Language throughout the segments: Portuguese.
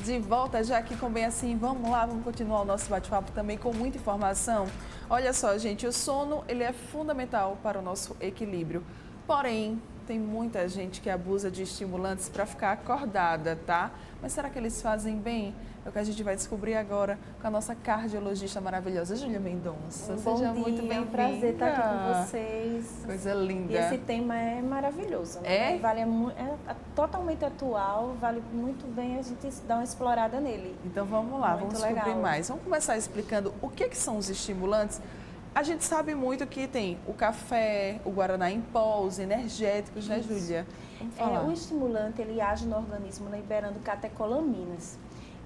De volta já aqui com Bem Assim, vamos lá, vamos continuar o nosso bate-papo também com muita informação. Olha só, gente, o sono ele é fundamental para o nosso equilíbrio. Porém, tem muita gente que abusa de estimulantes para ficar acordada, tá? Mas será que eles fazem bem? É o que a gente vai descobrir agora com a nossa cardiologista maravilhosa, Júlia Mendonça. Seja muito bem-vinda. É um prazer estar aqui com vocês. Coisa linda. E esse tema é maravilhoso, né? É totalmente atual, vale muito bem a gente dar uma explorada nele. Então vamos lá, Muito vamos descobrir legal. mais. Vamos começar explicando o que são os estimulantes. A gente sabe muito que tem o café, o guaraná em pó, os energéticos, né, Júlia? Vamos falar. O estimulante, ele age no organismo liberando catecolaminas.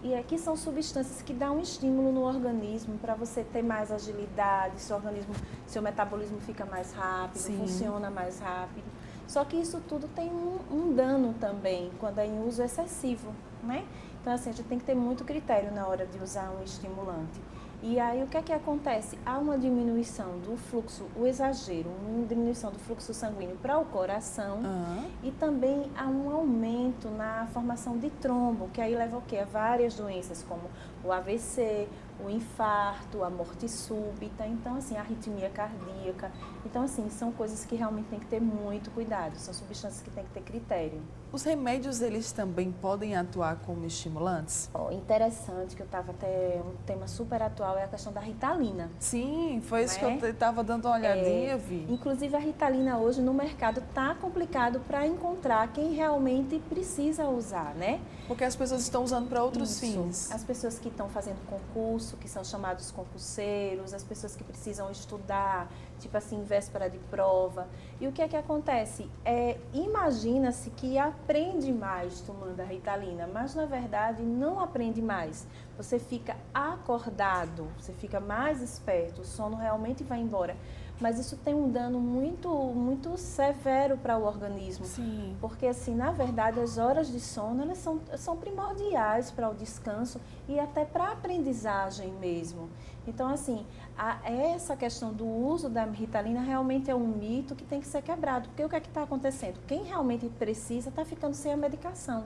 E aqui são substâncias que dão um estímulo no organismo para você ter mais agilidade, seu metabolismo fica mais rápido, Sim. funciona mais rápido. Só que isso tudo tem um dano também, quando é em uso excessivo, né? Então, assim, a gente tem que ter muito critério na hora de usar um estimulante. E aí, o que é que acontece? Há uma diminuição do fluxo, o exagero, uma diminuição do fluxo sanguíneo para o coração e também há um aumento na formação de trombo, que aí leva o quê? A várias doenças, como o AVC, o infarto, a morte súbita, então, assim, a arritmia cardíaca. Então, assim, são coisas que realmente tem que ter muito cuidado, são substâncias que tem que ter critério. Os remédios, eles também podem atuar como estimulantes? Interessante, que eu estava até, um tema super atual é a questão da Ritalina. Sim, foi isso que eu Né? estava dando uma olhadinha, vi. Inclusive, a Ritalina hoje no mercado está complicado para encontrar quem realmente precisa usar, né? Porque as pessoas estão usando para outros Isso. fins. As pessoas que estão fazendo concurso, que são chamados concurseiros, as pessoas que precisam estudar, tipo assim, véspera de prova. E o que é que acontece? Imagina-se que aprende mais tomando a Ritalina, mas na verdade não aprende mais. Você fica acordado, você fica mais esperto, o sono realmente vai embora. Mas isso tem um dano muito severo para o organismo. Sim. Porque, assim, na verdade, as horas de sono, elas são primordiais para o descanso e até para a aprendizagem mesmo. Então, assim, essa questão do uso da Ritalina realmente é um mito que tem que ser quebrado. Porque o que é que está acontecendo? Quem realmente precisa está ficando sem a medicação.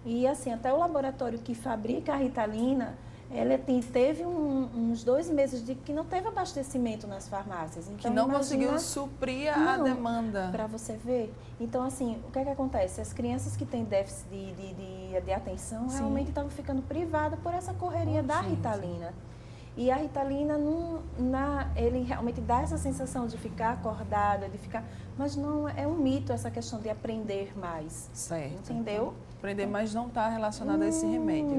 E, assim, até o laboratório que fabrica a Ritalina, ele teve uns 2 meses de que não teve abastecimento nas farmácias. Então, Que não conseguiu suprir a demanda. Para você ver. Então, assim, o que é que acontece? As crianças que têm déficit de atenção Sim. realmente estavam ficando privadas por essa correria da gente. Ritalina. E a Ritalina, ele realmente dá essa sensação de ficar acordada, mas não é um mito essa questão de aprender mais. Certo. Entendeu? Aprender, mas não está relacionado a esse remédio.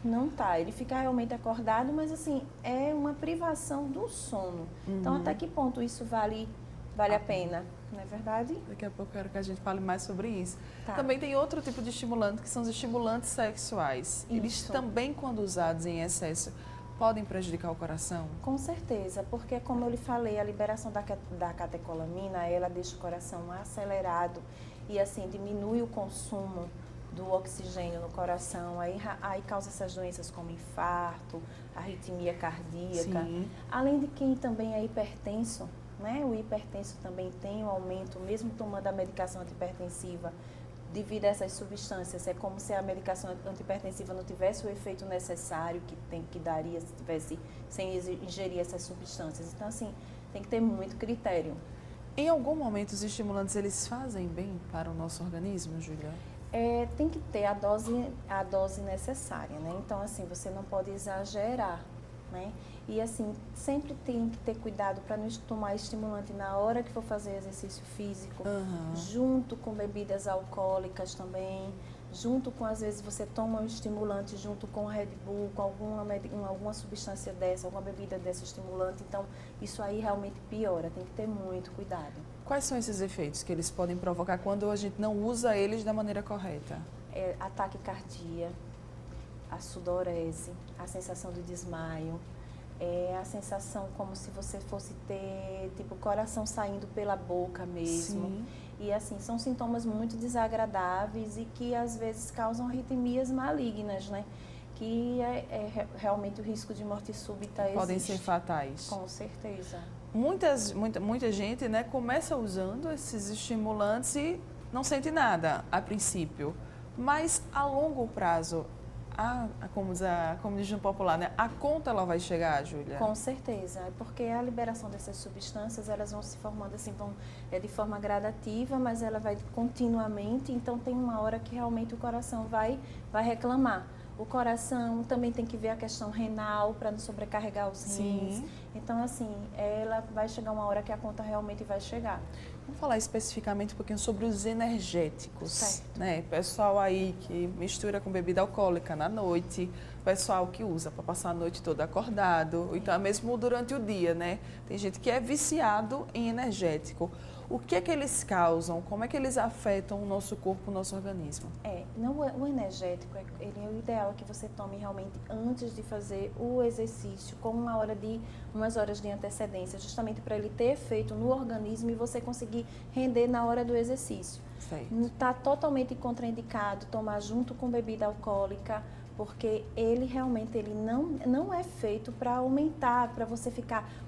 Não tá. Ele fica realmente acordado, mas assim, é uma privação do sono. Então, até que ponto isso vale a pena, não é verdade? Daqui a pouco eu quero que a gente fale mais sobre isso. Tá. Também tem outro tipo de estimulante, que são os estimulantes sexuais. Eles Isso. também, quando usados em excesso, podem prejudicar o coração? Com certeza, porque como eu lhe falei, a liberação da catecolamina, ela deixa o coração acelerado e assim diminui o consumo do oxigênio no coração, aí causa essas doenças como infarto, arritmia cardíaca. Sim. Além de quem também é hipertenso, né? O hipertenso também tem um aumento, mesmo tomando a medicação antihipertensiva, devido a essas substâncias. É como se a medicação antihipertensiva não tivesse o efeito necessário que daria se tivesse sem ingerir essas substâncias. Então, assim, tem que ter muito critério. Em algum momento, os estimulantes, eles fazem bem para o nosso organismo, Júlia? Tem que ter a dose necessária, né? Então, assim, você não pode exagerar, né? E, assim, sempre tem que ter cuidado para não tomar estimulante na hora que for fazer exercício físico, junto com bebidas alcoólicas também, junto com, às vezes, você toma um estimulante junto com Red Bull, com alguma substância dessa, alguma bebida dessa estimulante. Então, isso aí realmente piora, tem que ter muito cuidado. Quais são esses efeitos que eles podem provocar quando a gente não usa eles da maneira correta? Ataque cardíaco, a sudorese, a sensação de desmaio, a sensação como se você fosse ter, tipo, coração saindo pela boca mesmo. Sim. E assim, são sintomas muito desagradáveis e que às vezes causam arritmias malignas, né? Que realmente o risco de morte súbita existe. Podem ser fatais. Com certeza. Muita gente, né, começa usando esses estimulantes e não sente nada a princípio. Mas a longo prazo, como diz no popular, né? A conta ela vai chegar, Júlia? Com certeza, é porque a liberação dessas substâncias, elas vão se formando assim, de forma gradativa, mas ela vai continuamente, então tem uma hora que realmente o coração vai reclamar. O coração também tem que ver a questão renal para não sobrecarregar os rins. Sim. Então, assim, ela vai chegar uma hora que a conta realmente vai chegar. Vamos falar especificamente um pouquinho sobre os energéticos, Certo. né? Pessoal aí que mistura com bebida alcoólica na noite, pessoal que usa para passar a noite toda acordado, ou então mesmo durante o dia, né? Tem gente que é viciado em energético. O que é que eles causam? Como é que eles afetam o nosso corpo, o nosso organismo? O energético, ele é o ideal que você tome realmente antes de fazer o exercício, com umas horas de antecedência, justamente para ele ter efeito no organismo e você conseguir render na hora do exercício. Está totalmente contraindicado tomar junto com bebida alcoólica, porque ele realmente não é feito para aumentar, para você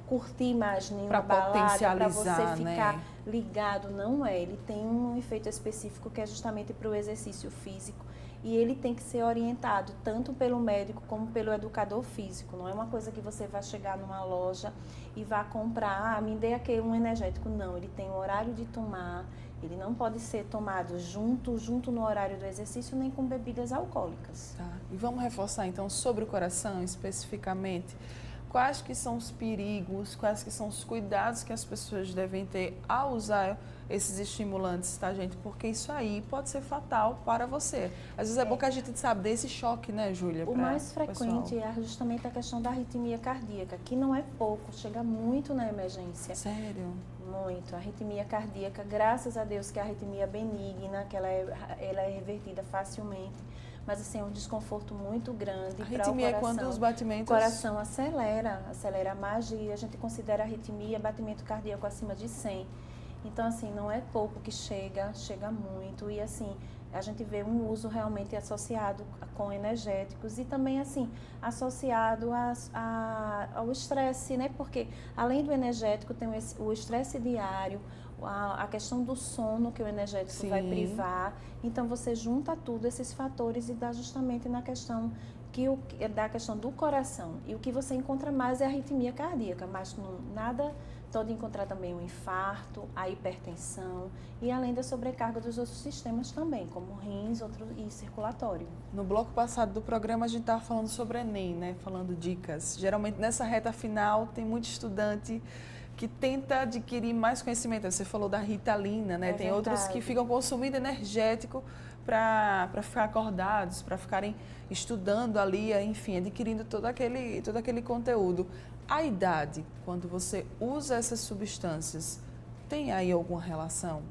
curtir mais nenhuma balada, para você ficar ligado, não é. Ele tem um efeito específico que é justamente para o exercício físico e ele tem que ser orientado tanto pelo médico como pelo educador físico. Não é uma coisa que você vai chegar numa loja e vai comprar, me dê aqui um energético. Não, ele tem um horário de tomar. Ele não pode ser tomado junto no horário do exercício, nem com bebidas alcoólicas. Tá. E vamos reforçar, então, sobre o coração, especificamente. Quais que são os perigos, quais que são os cuidados que as pessoas devem ter ao usar esses estimulantes, tá, gente? Porque isso aí pode ser fatal para você. Às vezes é bom que a gente sabe desse choque, né, Júlia? O mais frequente é justamente a questão da arritmia cardíaca, que não é pouco, chega muito na emergência. Sério? Muito. A arritmia cardíaca, graças a Deus que a arritmia é benigna, que ela é revertida facilmente. Mas assim, é um desconforto muito grande para o coração. Arritmia é quando os batimentos... O coração acelera mais a gente considera a arritmia batimento cardíaco acima de 100. Então, assim, não é pouco que chega muito. E assim, a gente vê um uso realmente associado com energéticos e também, assim, associado ao estresse, né? Porque além do energético, tem o estresse diário, a questão do sono que o energético Sim. vai privar. Então, você junta tudo, esses fatores, e dá justamente na questão da questão do coração. E o que você encontra mais é a arritmia cardíaca, mas nada pode encontrar também o infarto, a hipertensão e além da sobrecarga dos outros sistemas também, como rins e circulatório. No bloco passado do programa a gente estava falando sobre Enem, né? Falando dicas. Geralmente nessa reta final tem muito estudante que tenta adquirir mais conhecimento. Você falou da Ritalina, né? Tem outros que ficam consumindo energético para ficar acordados, para ficarem estudando ali, enfim, adquirindo todo aquele conteúdo. A idade, quando você usa essas substâncias, tem aí alguma relação?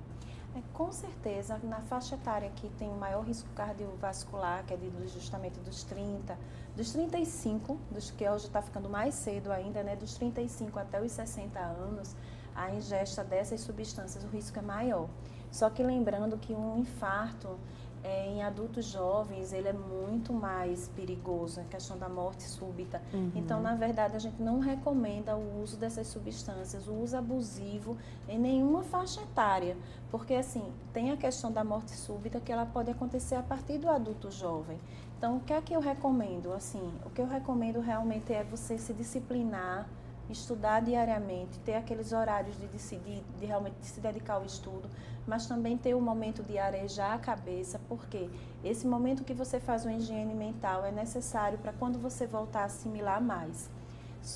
Com certeza, na faixa etária que tem o maior risco cardiovascular, que é justamente dos 35, que hoje está ficando mais cedo ainda, né, dos 35 até os 60 anos, a ingesta dessas substâncias, o risco é maior. Só que lembrando que um infarto em adultos jovens, ele é muito mais perigoso, a questão da morte súbita. Então, na verdade, a gente não recomenda o uso dessas substâncias, o uso abusivo em nenhuma faixa etária, porque, assim, tem a questão da morte súbita que ela pode acontecer a partir do adulto jovem. Então, o que é que eu recomendo? Assim, o que eu recomendo realmente é você se disciplinar, estudar diariamente, ter aqueles horários de realmente se dedicar ao estudo, mas também ter o momento de arejar a cabeça, porque esse momento que você faz uma higiene mental é necessário para quando você voltar a assimilar mais.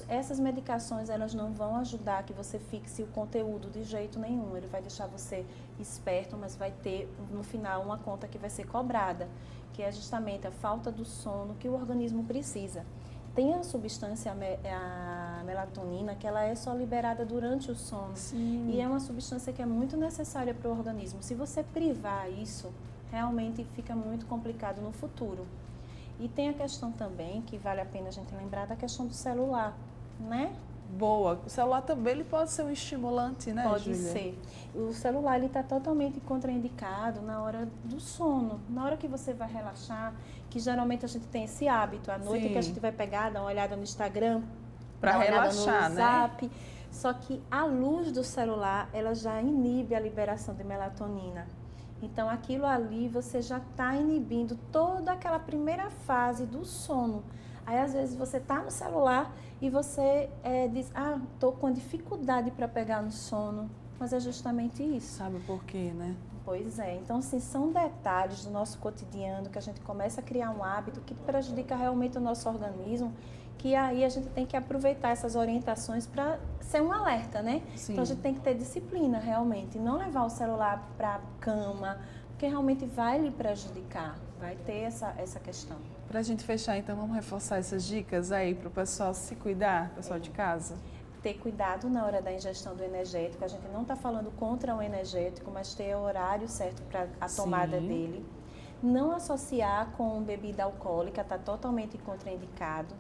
Essas medicações, elas não vão ajudar que você fixe o conteúdo de jeito nenhum, ele vai deixar você esperto, mas vai ter no final uma conta que vai ser cobrada, que é justamente a falta do sono que o organismo precisa. Tem a substância, a melatonina, que ela é só liberada durante o sono. Sim. E é uma substância que é muito necessária para o organismo. Se você privar isso, realmente fica muito complicado no futuro. E tem a questão também, que vale a pena a gente lembrar, da questão do celular, né? Boa. O celular também ele pode ser um estimulante, né, Pode Júlia? ser. O celular está totalmente contraindicado na hora do sono, na hora que você vai relaxar, que geralmente a gente tem esse hábito, à noite Sim. que a gente vai pegar, dar uma olhada no Instagram, Para dar uma relaxar, olhada no Zap. né? Só que a luz do celular, ela já inibe a liberação de melatonina. Então, aquilo ali você já está inibindo toda aquela primeira fase do sono. Aí, às vezes, você está no celular e você diz, estou com dificuldade para pegar no sono. Mas é justamente isso. Sabe por quê, né? Pois é. Então, assim, são detalhes do nosso cotidiano que a gente começa a criar um hábito que prejudica realmente o nosso organismo, que aí a gente tem que aproveitar essas orientações para ser um alerta, né? Sim. Então, a gente tem que ter disciplina, realmente. Não levar o celular para a cama, porque realmente vai lhe prejudicar. Vai ter essa questão. Para a gente fechar, então, vamos reforçar essas dicas aí para o pessoal se cuidar, pessoal de casa? Ter cuidado na hora da ingestão do energético. A gente não está falando contra o energético, mas ter o horário certo para a tomada dele. Não associar com bebida alcoólica, está totalmente contraindicado.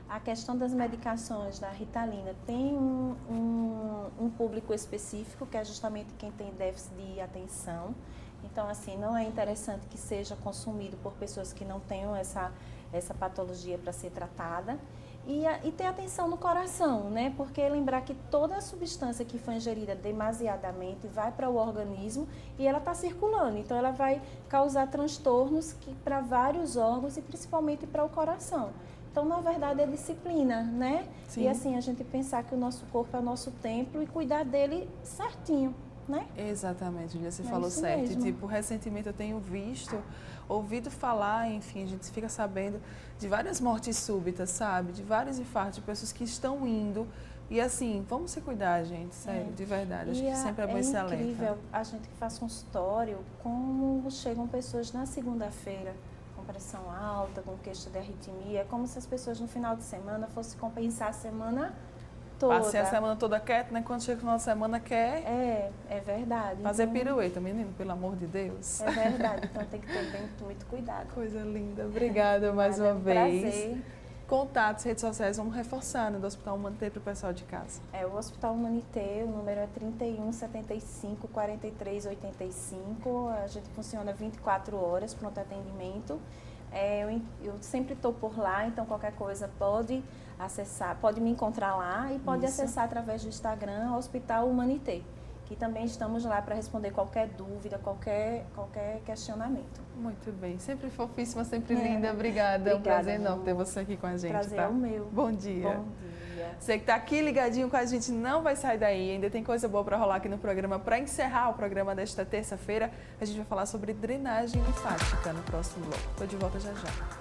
A questão das medicações, da Ritalina, tem um público específico, que é justamente quem tem déficit de atenção. Então, assim, não é interessante que seja consumido por pessoas que não tenham essa patologia para ser tratada. E ter atenção no coração, né? Porque lembrar que toda a substância que foi ingerida demasiadamente vai para o organismo e ela está circulando. Então, ela vai causar transtornos para vários órgãos e principalmente para o coração. Então, na verdade, é disciplina, né? Sim. E assim, a gente pensar que o nosso corpo é o nosso templo e cuidar dele certinho, né? Exatamente, Julia, você falou certo. Mesmo. E, tipo, recentemente eu tenho ouvido falar, enfim, a gente fica sabendo de várias mortes súbitas, sabe? De vários infartos, de pessoas que estão indo. E assim, vamos se cuidar, gente, sério, de verdade. Acho que sempre é bom esse alerta. É incrível a gente que faz consultório, como chegam pessoas na segunda-feira com pressão alta, com queixa de arritmia, como se as pessoas no final de semana fossem compensar a semana toda. Passei a semana toda quieta, né? Quando chega no final de semana quer... É verdade. Fazer então, pirueta, menino, pelo amor de Deus. É verdade, então tem que ter muito cuidado. Coisa linda. Obrigada mais uma vez. Prazer. Contatos, redes sociais, vamos reforçar, né, do Hospital Humanité para o pessoal de casa. O Hospital Humanité, o número é 31 75 43 85. A gente funciona 24 horas, pronto atendimento. Eu sempre estou por lá, então qualquer coisa pode acessar, pode me encontrar lá e pode acessar através do Instagram Hospital Humanité, que também estamos lá para responder qualquer dúvida, qualquer questionamento. Muito bem, sempre fofíssima, sempre linda, obrigada. É um prazer enorme ter você aqui com a gente. Prazer tá? é o meu. Bom dia. Bom dia. Você que está aqui ligadinho com a gente, não vai sair daí, ainda tem coisa boa para rolar aqui no programa. Para encerrar o programa desta terça-feira, a gente vai falar sobre drenagem linfática no próximo bloco. Estou de volta já já.